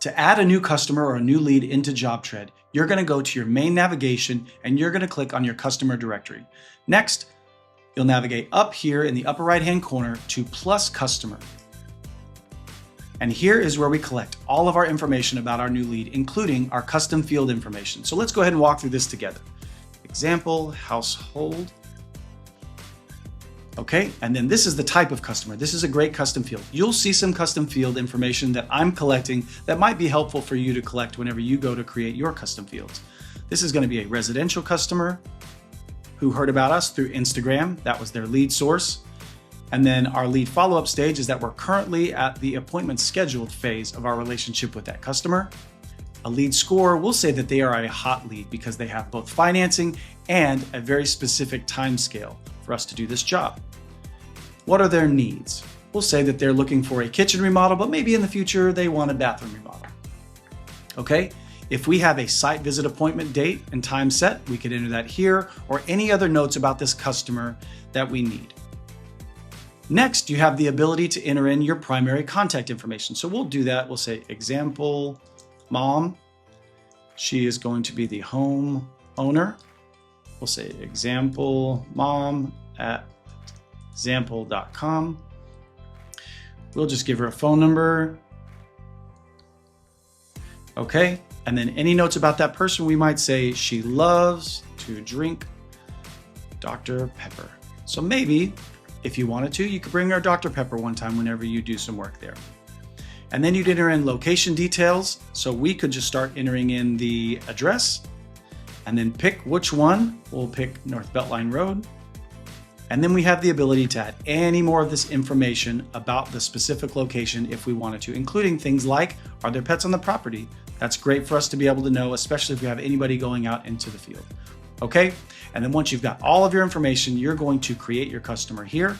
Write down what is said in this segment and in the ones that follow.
To add a new customer or a new lead into JobTread, you're going to go to your main navigation and you're going to click on your customer directory. Next, you'll navigate up here in the upper right-hand corner to Plus Customer. And here is where we collect all of our information about our new lead, including our custom field information. So let's go ahead and walk through this together. Example, household. Okay, and then this is the type of customer. This is a great custom field. You'll see some custom field information that I'm collecting that might be helpful for you to collect whenever you go to create your custom fields. This is going to be a residential customer who heard about us through Instagram. That was their lead source. And then our lead follow-up stage is that we're currently at the appointment scheduled phase of our relationship with that customer. A lead score, we'll say that they are a hot lead because they have both financing and a very specific time scale for us to do this job. What are their needs? We'll say that they're looking for a kitchen remodel, but maybe in the future they want a bathroom remodel. Okay, if we have a site visit appointment date and time set, we could enter that here, or any other notes about this customer that we need. Next, you have the ability to enter in your primary contact information. So we'll do that. We'll say example, mom. She is going to be the home owner. We'll say example, mom at example.com. We'll just give her a phone number. Okay, and then any notes about that person, we might say she loves to drink Dr. Pepper. So maybe if you wanted to, you could bring her Dr. Pepper one time whenever you do some work there. And then you'd enter in location details. So we could just start entering in the address and then pick which one. We'll pick North Beltline Road. And then we have the ability to add any more of this information about the specific location if we wanted to, including things like, are there pets on the property? That's great for us to be able to know, especially if we have anybody going out into the field. Okay, and then once you've got all of your information, you're going to create your customer here,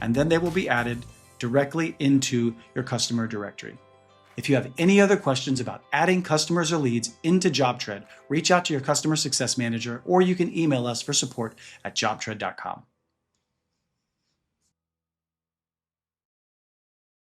and then they will be added directly into your customer directory. If you have any other questions about adding customers or leads into JobTread, reach out to your customer success manager, or you can email us for support at jobtread.com.